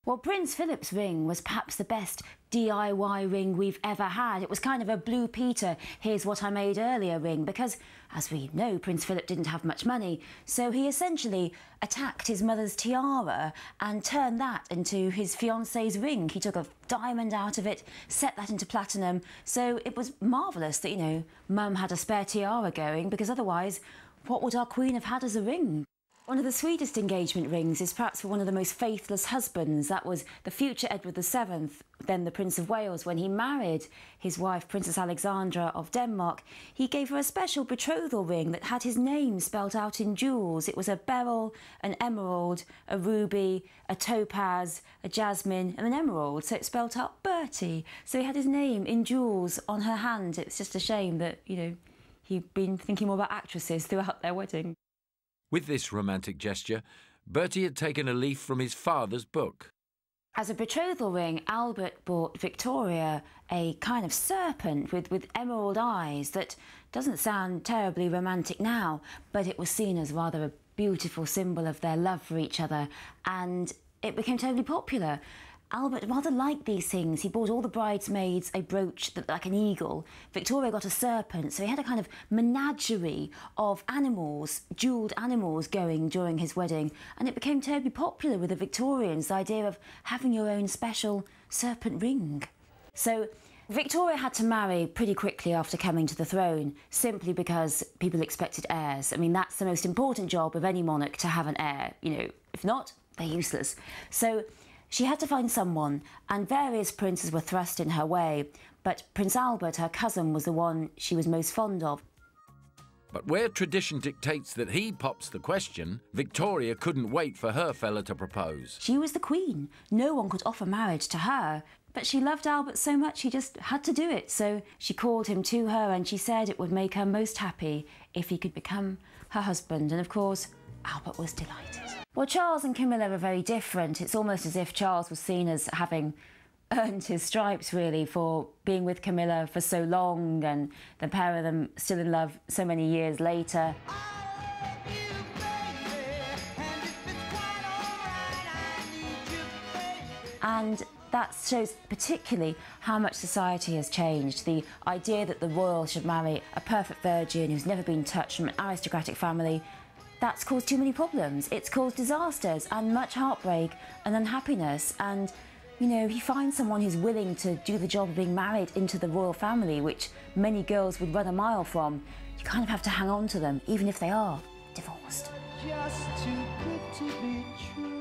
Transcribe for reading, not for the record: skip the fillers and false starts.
Well, Prince Philip's ring was perhaps the best DIY ring we've ever had. It was kind of a Blue Peter, here's what I made earlier ring, because, as we know, Prince Philip didn't have much money, so he essentially attacked his mother's tiara and turned that into his fiancée's ring. He took a diamond out of it, set that into platinum, so it was marvellous that, you know, Mum had a spare tiara going, because otherwise, what would our Queen have had as a ring? One of the sweetest engagement rings is perhaps for one of the most faithless husbands. That was the future Edward VII, then the Prince of Wales. When he married his wife, Princess Alexandra of Denmark, he gave her a special betrothal ring that had his name spelt out in jewels. It was a beryl, an emerald, a ruby, a topaz, a jasmine and an emerald. So it spelt out Bertie. So he had his name in jewels on her hand. It's just a shame that, you know, he'd been thinking more about actresses throughout their wedding. With this romantic gesture, Bertie had taken a leaf from his father's book. As a betrothal ring, Albert bought Victoria a kind of serpent with emerald eyes that doesn't sound terribly romantic now, but it was seen as rather a beautiful symbol of their love for each other, and it became totally popular. Albert rather liked these things. He bought all the bridesmaids a brooch that, like an eagle. Victoria got a serpent, so he had a kind of menagerie of animals, jewelled animals going during his wedding, and it became terribly popular with the Victorians, the idea of having your own special serpent ring. So Victoria had to marry pretty quickly after coming to the throne, simply because people expected heirs. I mean, that's the most important job of any monarch, to have an heir. You know, if not, they're useless. So she had to find someone, and various princes were thrust in her way, but Prince Albert, her cousin, was the one she was most fond of. But where tradition dictates that he pops the question, Victoria couldn't wait for her fella to propose. She was the queen. No one could offer marriage to her. But she loved Albert so much he just had to do it. So she called him to her and she said it would make her most happy if he could become her husband. And of course, Albert was delighted. Well, Charles and Camilla are very different. It's almost as if Charles was seen as having earned his stripes, really, for being with Camilla for so long, and the pair of them still in love so many years later. And that shows particularly how much society has changed. The idea that the royal should marry a perfect virgin who's never been touched from an aristocratic family, that's caused too many problems. It's caused disasters and much heartbreak and unhappiness. And, you know, he finds someone who's willing to do the job of being married into the royal family, which many girls would run a mile from. You kind of have to hang on to them, even if they are divorced. Just too good to be true.